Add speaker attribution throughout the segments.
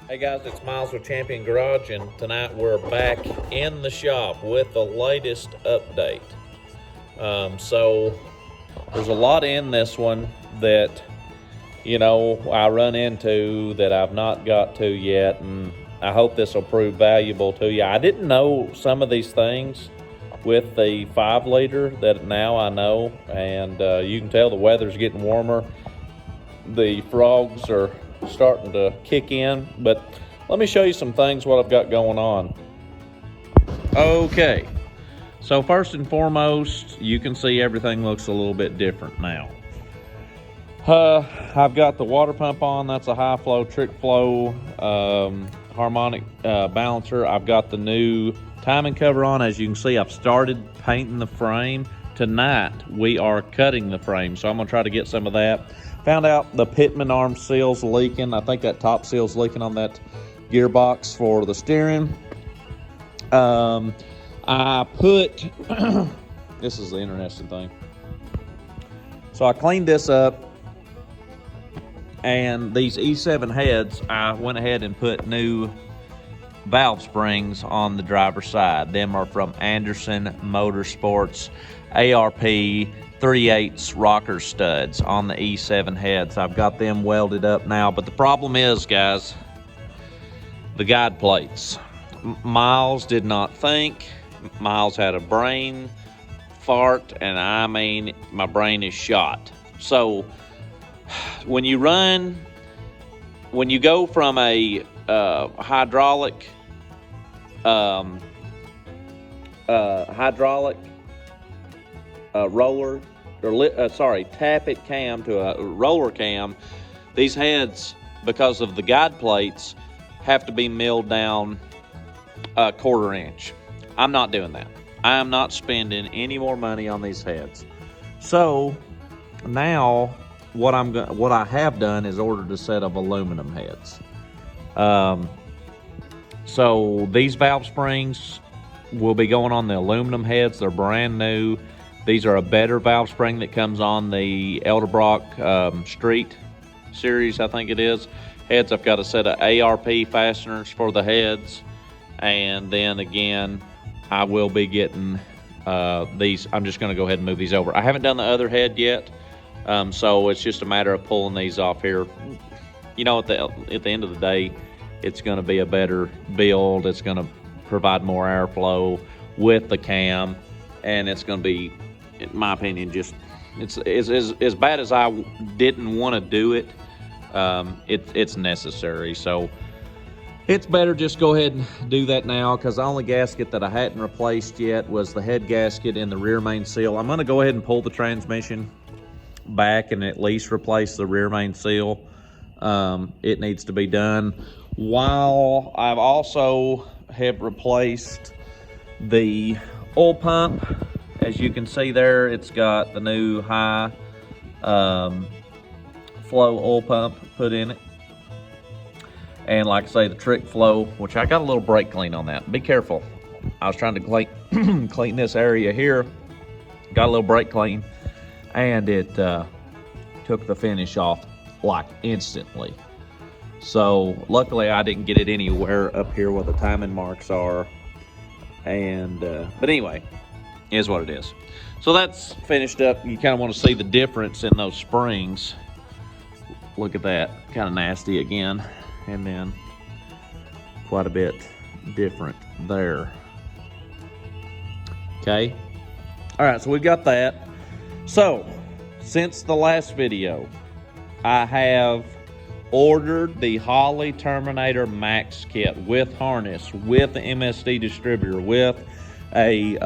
Speaker 1: Hey guys, it's Miles with Champion Garage, and tonight we're back in the shop with the latest update. So there's a lot in this one that, you know, I run into that I've not got to yet, and I hope this will prove valuable to you. I didn't know some of these things with the 5-liter that now I know, and you can tell the weather's getting warmer. The frogs are starting to kick in, but let me show you some things what I've got going on. Okay, so first and foremost, you can see everything looks a little bit different now. I've got the water pump on. That's a high flow, trick flow, harmonic balancer. I've got the new timing cover on. As you can see, I've started painting the frame. Tonight we are cutting the frame, so I'm gonna try to get some of that. Found out the Pitman arm seal's leaking. I think that top seal's leaking on that gearbox for the steering. I put, this is the interesting thing. So I cleaned this up, and these E7 heads, I went ahead and put new valve springs on the driver's side. Them are from Anderson Motorsports ARP 3/8 rocker studs on the E7 heads. I've got them welded up now, but the problem is, guys, the guide plates. Miles did not think. Miles had a brain fart, and I mean, my brain is shot. So when you go from a hydraulic roller, or tappet cam to a roller cam, these heads, because of the guide plates, have to be milled down a 1/4 inch. I'm not doing that. I am not spending any more money on these heads. So now what I have done is ordered a set of aluminum heads. So these valve springs will be going on the aluminum heads. They're brand new. These are a better valve spring that comes on the Edelbrock Street series, I think it is. Heads, I've got a set of ARP fasteners for the heads. And then again, I will be getting these. I'm just going to go ahead and move these over. I haven't done the other head yet, so it's just a matter of pulling these off here. You know, at the end of the day, it's going to be a better build. It's going to provide more airflow with the cam, and it's going to be, in my opinion, just it's as bad as I didn't want to do it. It's necessary, so it's better just go ahead and do that now, because the only gasket that I hadn't replaced yet was the head gasket in the rear main seal. I'm going to go ahead and pull the transmission back and at least replace the rear main seal. It needs to be done. While I've also have replaced the oil pump. As you can see there, it's got the new high flow oil pump put in it. And like I say, the trick flow, which I got a little brake clean on that. Be careful. I was trying to clean this area here. Got a little brake clean, and it took the finish off like instantly. So luckily I didn't get it anywhere up here where the timing marks are. And but anyway, is what it is. So that's finished up. You kind of want to see the difference in those springs. Look at that, kind of nasty again. And then quite a bit different there. Okay. All right, so we've got that. So since the last video, I have ordered the Holley Terminator Max kit with harness, with the MSD distributor, with a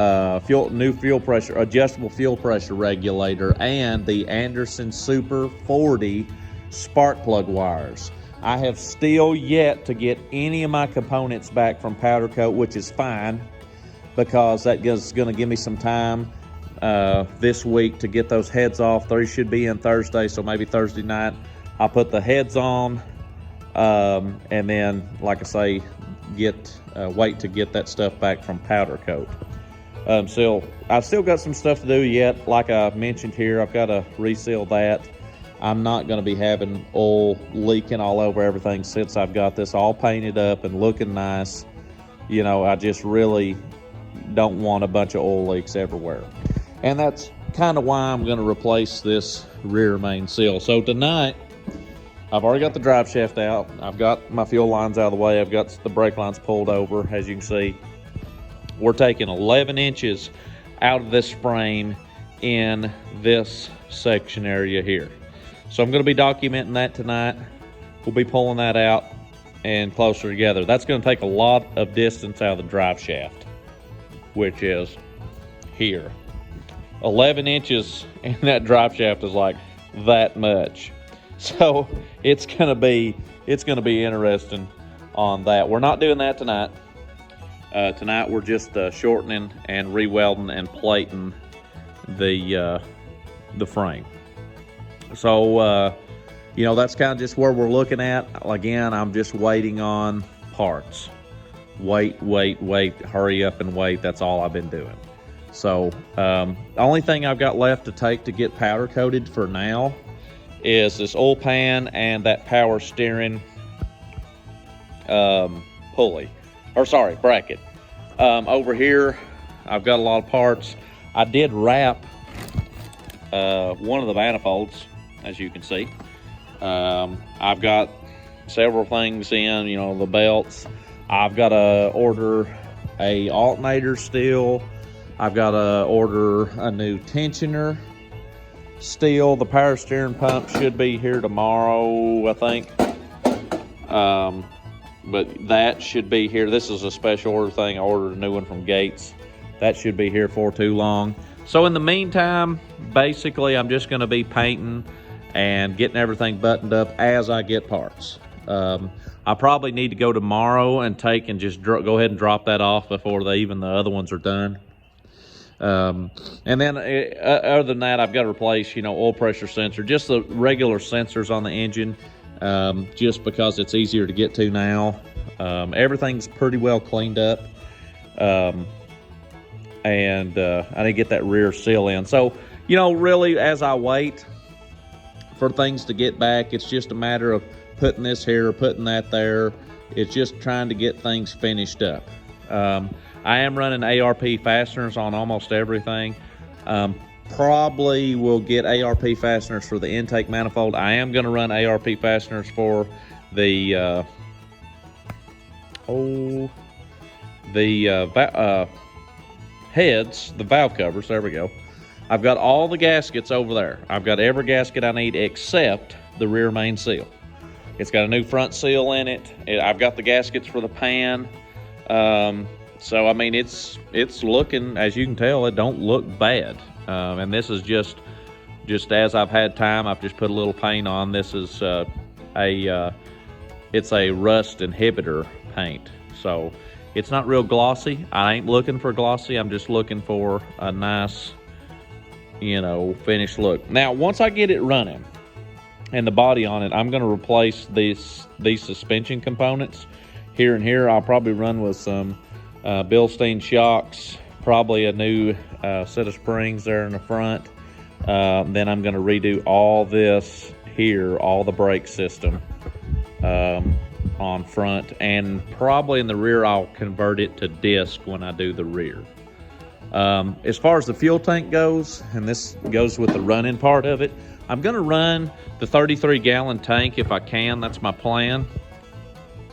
Speaker 1: new fuel pressure, adjustable fuel pressure regulator, and the Anderson Super 40 spark plug wires. I have still yet to get any of my components back from powder coat, which is fine because that is going to give me some time this week to get those heads off. They should be in Thursday, so maybe Thursday night I'll put the heads on, and then, like I say, wait to get that stuff back from powder coat. So I've still got some stuff to do yet. Like I mentioned here, I've got to reseal that. I'm not going to be having oil leaking all over everything since I've got this all painted up and looking nice. You know, I just really don't want a bunch of oil leaks everywhere. And that's kind of why I'm going to replace this rear main seal. So tonight, I've already got the drive shaft out. I've got my fuel lines out of the way. I've got the brake lines pulled over, as you can see. We're taking 11 inches out of this frame in this section area here. So I'm going to be documenting that tonight. We'll be pulling that out and closer together. That's going to take a lot of distance out of the drive shaft, which is here. 11 inches in that drive shaft is like that much. So it's going to be interesting on that. We're not doing that tonight. Tonight we're just shortening and re-welding and plating the frame. So, you know, that's kind of just where we're looking at. Again, I'm just waiting on parts. Wait, hurry up and wait. That's all I've been doing. So, the only thing I've got left to take to get powder coated for now is this oil pan and that power steering pulley. Or sorry, bracket. Over here, I've got a lot of parts. I did wrap one of the manifolds, as you can see. I've got several things in, you know, the belts. I've got to order a alternator still. I've got to order a new tensioner still. The power steering pump should be here tomorrow, I think. But that should be here. This is a special order thing. I ordered a new one from Gates. That should be here for too long. So in the meantime, basically, I'm just going to be painting and getting everything buttoned up as I get parts. I probably need to go tomorrow and just go ahead and drop that off before the other ones are done. And then other than that, I've got to replace, you know, oil pressure sensor, just the regular sensors on the engine, just because it's easier to get to now. Everything's pretty well cleaned up. And I need to get that rear seal in. So, you know, really, as I wait for things to get back, it's just a matter of putting this here, putting that there. It's just trying to get things finished up. I am running ARP fasteners on almost everything. Probably will get ARP fasteners for the intake manifold. I am going to run ARP fasteners for the heads, the valve covers. There we go. I've got all the gaskets over there. I've got every gasket I need except the rear main seal. It's got a new front seal in it. I've got the gaskets for the pan. So I mean, it's looking, as you can tell, it don't look bad. And this is just as I've had time, I've just put a little paint on. This is it's a rust inhibitor paint. So it's not real glossy. I ain't looking for glossy. I'm just looking for a nice, you know, finished look. Now, once I get it running and the body on it, I'm going to replace these suspension components here and here. I'll probably run with some Bilstein shocks, probably a new set of springs there in the front. Then I'm going to redo all this here, all the brake system on front, and probably in the rear I'll convert it to disc when I do the rear. As far as the fuel tank goes, and this goes with the running part of it, I'm going to run the 33-gallon tank if I can. That's my plan.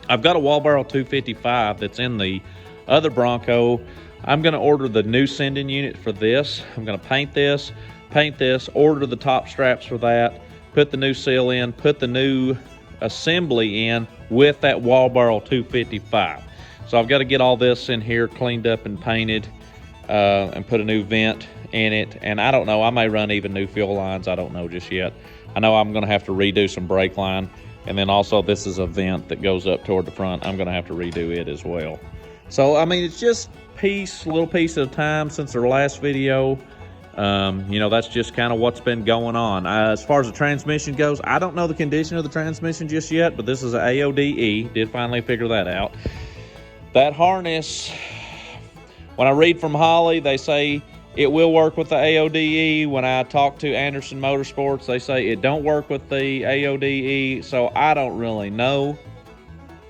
Speaker 1: I've got a wall barrel 255 that's in the other Bronco. I'm going to order the new sending unit for this. I'm going to paint this, order the top straps for that, put the new seal in, put the new assembly in with that wall barrel 255. So I've got to get all this in here cleaned up and painted, and put a new vent in it. And I don't know, I may run even new fuel lines. I don't know just yet. I know I'm going to have to redo some brake line. And then also this is a vent that goes up toward the front. I'm gonna have to redo it as well. So, I mean, it's just little piece at a time since our last video. You know, that's just kind of what's been going on. As far as the transmission goes, I don't know the condition of the transmission just yet, but this is an AODE. Did finally figure that out. That harness, when I read from Holley, they say it will work with the AODE. When I talk to Anderson Motorsports, they say it don't work with the AODE, so I don't really know.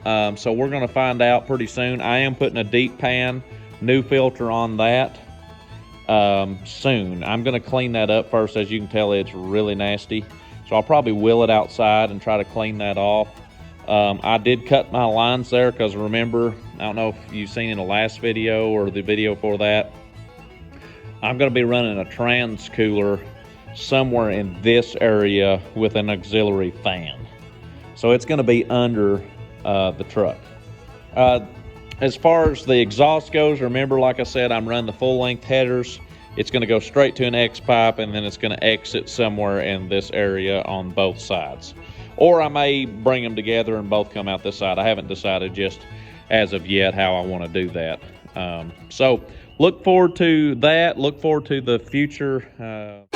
Speaker 1: So we're going to find out pretty soon. I am putting a deep pan, new filter on that soon. I'm going to clean that up first. As you can tell, it's really nasty. So I'll probably wheel it outside and try to clean that off. I did cut my lines there because remember, I don't know if you've seen in the last video or the video for that, I'm going to be running a trans cooler somewhere in this area with an auxiliary fan. So it's going to be under the truck. As far as the exhaust goes, remember, like I said, I'm running the full-length headers. It's going to go straight to an X pipe, and then it's going to exit somewhere in this area on both sides. Or I may bring them together and both come out this side. I haven't decided just as of yet how I want to do that. So look forward to that. Look forward to the future.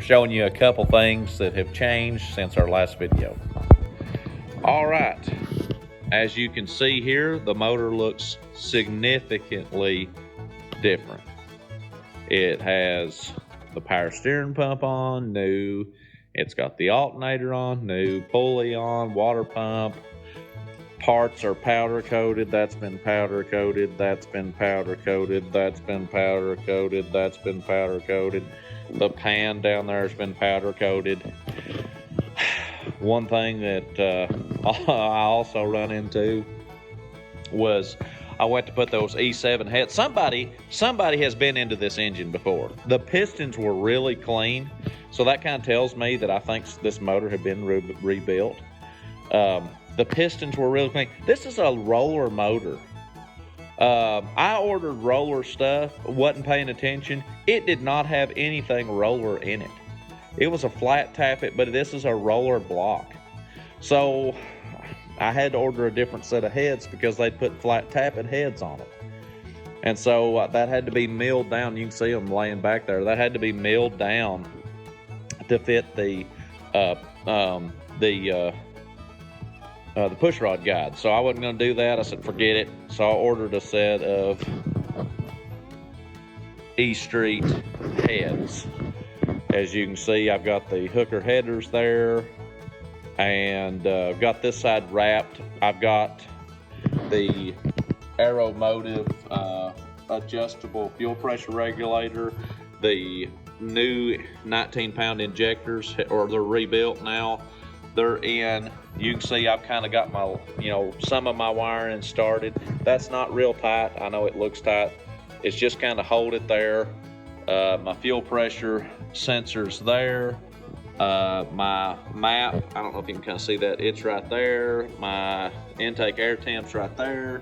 Speaker 1: Showing you a couple things that have changed since our last video. All right, as you can see here, the motor looks significantly different. It has the power steering pump on, new. It's got the alternator on, new. Pulley on, water pump. Parts are powder coated. That's been powder coated. That's been powder coated. That's been powder coated. That's been powder coated. The pan down there has been powder coated. One thing that I also run into was I went to put those E7 heads. Somebody has been into this engine before. The pistons were really clean, so that kind of tells me that I think this motor had been rebuilt. The pistons were really clean. This is a roller motor. I ordered roller stuff, wasn't paying attention. It did not have anything roller in it. It was a flat tappet, but this is a roller block. So I had to order a different set of heads because they'd put flat tappet heads on it. And so that had to be milled down. You can see them laying back there. That had to be milled down to fit the push rod guide. So I wasn't going to do that. I said, forget it. So I ordered a set of E Street heads. As you can see, I've got the hooker headers there, and got this side wrapped. I've got the Aeromotive adjustable fuel pressure regulator, the new 19-pound injectors, or they're rebuilt now. They're in. You can see I've kind of got my, some of my wiring started. That's not real tight. I know it looks tight. It's just kind of hold it there. My fuel pressure sensor's there. My map, I don't know if you can kind of see that. It's right there. My intake air temp's right there.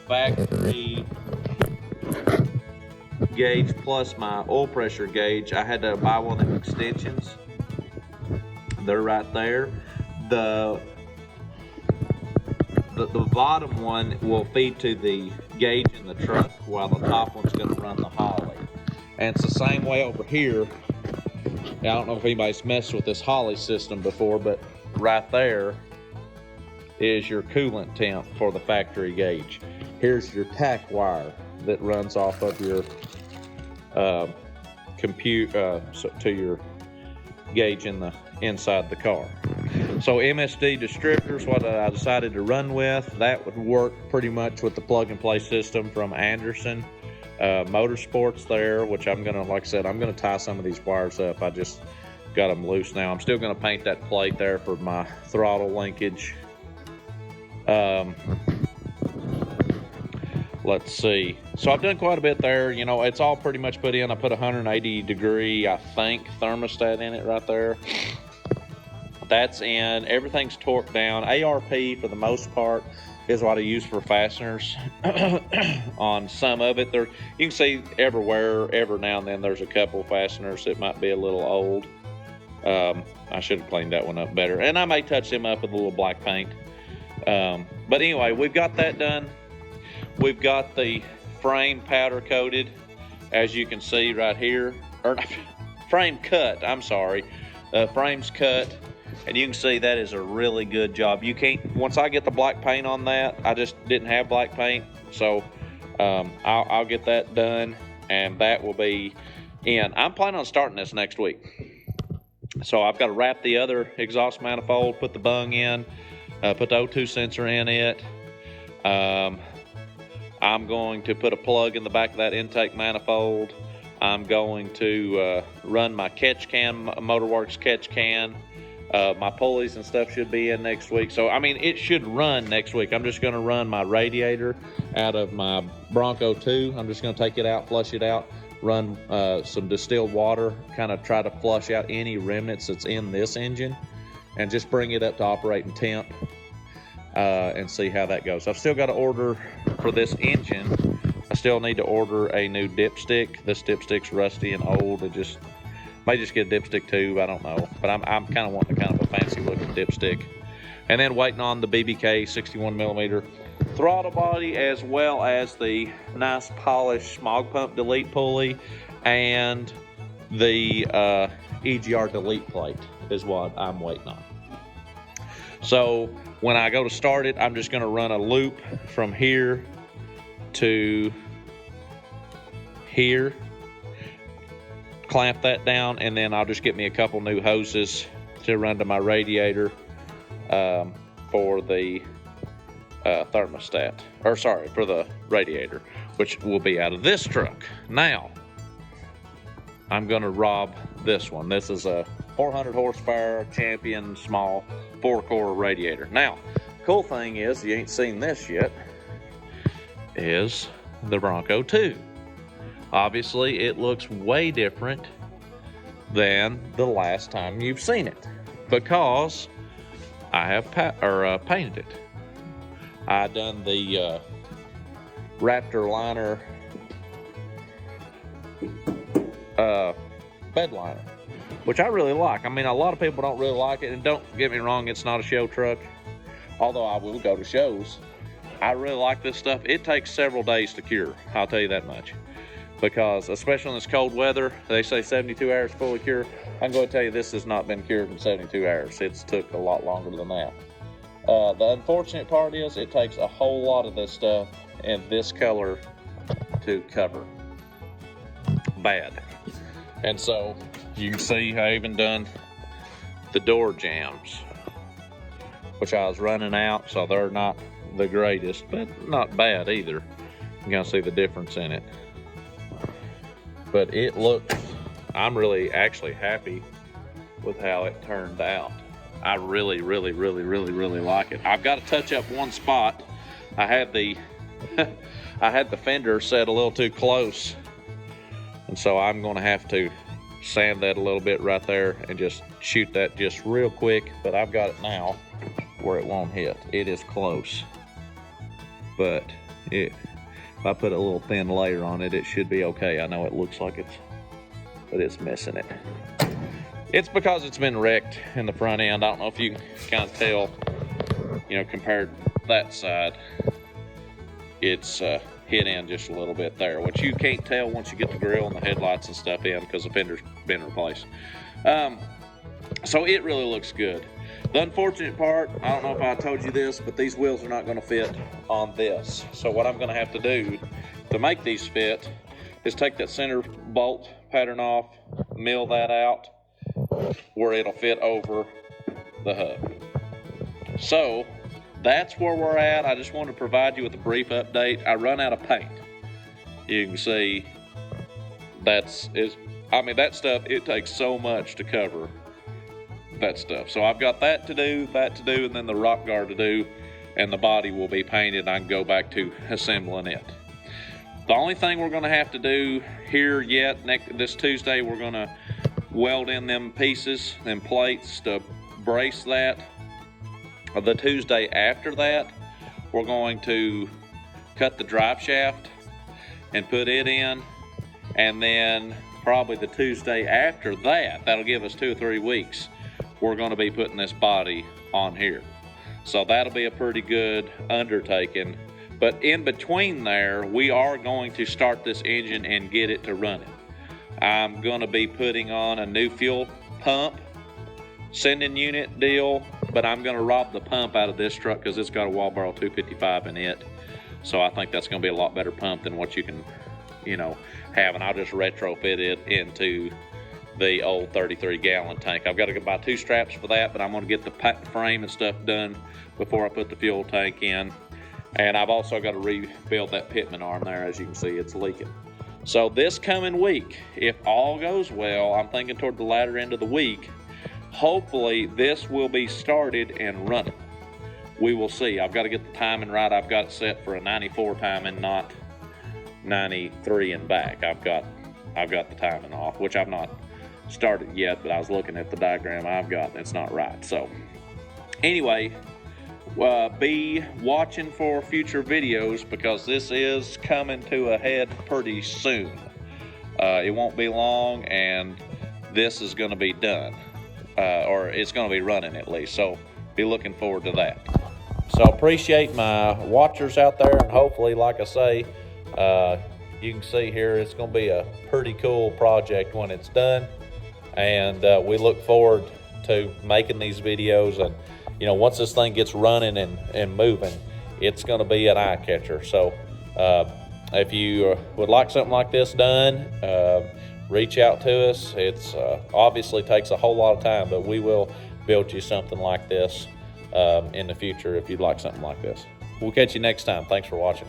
Speaker 1: Factory gauge plus my oil pressure gauge. I had to buy one of the extensions. They're right there. The bottom one will feed to the gauge in the truck, while the top one's going to run the Holley. And it's the same way over here. I don't know if anybody's messed with this Holley system before, but right there is your coolant temp for the factory gauge. Here's your tack wire that runs off of your to your gauge in the inside the car. So MSD distributors, what I decided to run with, that would work pretty much with the plug and play system from Anderson Motorsports there, which I'm gonna, like I said, I'm gonna tie some of these wires up. I just got them loose now. I'm still gonna paint that plate there for my throttle linkage. Let's see. So I've done quite a bit there. It's all pretty much put in. I put 180 degree, I think, thermostat in it right there. That's in. Everything's torqued down. ARP, for the most part, is what I use for fasteners. On some of it, you can see everywhere, every now and then, there's a couple fasteners that might be a little old. I should have cleaned that one up better. And I may touch them up with a little black paint. But anyway, we've got that done. We've got the frame powder coated, as you can see right here. Or frame cut, I'm sorry. Frame's cut. And you can see that is a really good job. You can't, once I get the black paint on that, I just didn't have black paint. So I'll get that done, and that will be in. I'm planning on starting this next week. So I've got to wrap the other exhaust manifold, put the bung in, put the O2 sensor in it. I'm going to put a plug in the back of that intake manifold. I'm going to run my catch can, Motorworks catch can. My pulleys and stuff should be in next week. So, I mean, it should run next week. I'm just going to run my radiator out of my Bronco 2. I'm just going to take it out, flush it out, run some distilled water, kind of try to flush out any remnants that's in this engine, and just bring it up to operating temp and see how that goes. I've still got to order for this engine. I still need to order a new dipstick. This dipstick's rusty and old. It just may just get a dipstick too, I don't know. But I'm kind of wanting kind of a fancy looking dipstick. And then waiting on the BBK 61mm throttle body, as well as the nice polished smog pump delete pulley and the EGR delete plate is what I'm waiting on. So When I go to start it, I'm just gonna run a loop from here to here, clamp that down, and then I'll just get me a couple new hoses to run to my radiator for the thermostat, or sorry, for the radiator, which will be out of this truck. Now, I'm gonna rob this one. This is a 400 horsepower Champion small 4-core radiator. Now, cool thing is, you ain't seen this yet, is the Bronco 2. Obviously, it looks way different than the last time you've seen it because I have painted it. I done the Raptor liner bed liner, which I really like. I mean, a lot of people don't really like it, and don't get me wrong, it's not a show truck, although I will go to shows. I really like this stuff. It takes several days to cure, I'll tell you that much, because especially in this cold weather, they say 72 hours fully cure. I'm going to tell you, this has not been cured in 72 hours. It's took a lot longer than that. The unfortunate part is it takes a whole lot of this stuff in this color to cover. Bad. And so you can see I even done the door jambs, which I was running out, so they're not the greatest, but not bad either. You're gonna see the difference in it. But it looks, I'm really actually happy with how it turned out. I really like it. I've got to touch up one spot. I had the I had the fender set a little too close, and so I'm going to have to sand that a little bit right there and just shoot that just real quick. But I've got it now where it won't hit. It is close, but if I put a little thin layer on it, it should be okay. I know it looks like but it's missing it. It's because it's been wrecked in the front end. I don't know if you can kind of tell, you know, compared to that side, it's hit in just a little bit there, which you can't tell once you get the grill and the headlights and stuff in because the fender's been replaced. So it really looks good. The unfortunate part, I don't know if I told you this, but these wheels are not going to fit on this. So what I'm going to have to do to make these fit is take that center bolt pattern off, mill that out where it'll fit over the hub. So that's where we're at. I just wanted to provide you with a brief update. I run out of paint. You can see that stuff, it takes so much to cover that stuff. So I've got that to do, and then the rock guard to do, and the body will be painted. I can go back to assembling it. The only thing we're going to have to do here yet, this Tuesday, we're going to weld in them pieces, them plates to brace that. The Tuesday after that, we're going to cut the drive shaft and put it in, and then probably the Tuesday after that, that'll give us 2 or 3 weeks, we're going to be putting this body on here. So that'll be a pretty good undertaking. But in between there, we are going to start this engine and get it to running. I'm going to be putting on a new fuel pump sending unit deal, but I'm going to rob the pump out of this truck because it's got a Walboro 255 in it. So I think that's going to be a lot better pump than what you can, you know, have. And I'll just retrofit it into the old 33-gallon tank. I've got to go buy 2 straps for that, but I'm going to get the frame and stuff done before I put the fuel tank in. And I've also got to rebuild that pitman arm there. As you can see, it's leaking. So this coming week, if all goes well, I'm thinking toward the latter end of the week, hopefully this will be started and running. We will see. I've got to get the timing right. I've got it set for a 94 timing, not 93 and back. I've got the timing off, which I've not started yet, but I was looking at the diagram I've got and it's not right. So anyway, be watching for future videos because this is coming to a head pretty soon. It won't be long and this is going to be done, or it's going to be running at least, so be looking forward to that. So appreciate my watchers out there, and hopefully, like I say, you can see here it's going to be a pretty cool project when it's done, and we look forward to making these videos and you know, once this thing gets running and moving, it's going to be an eye catcher. So if you would like something like this done, reach out to us. It's obviously takes a whole lot of time, but we will build you something like this in the future if you'd like something like this. We'll catch you next time. Thanks for watching.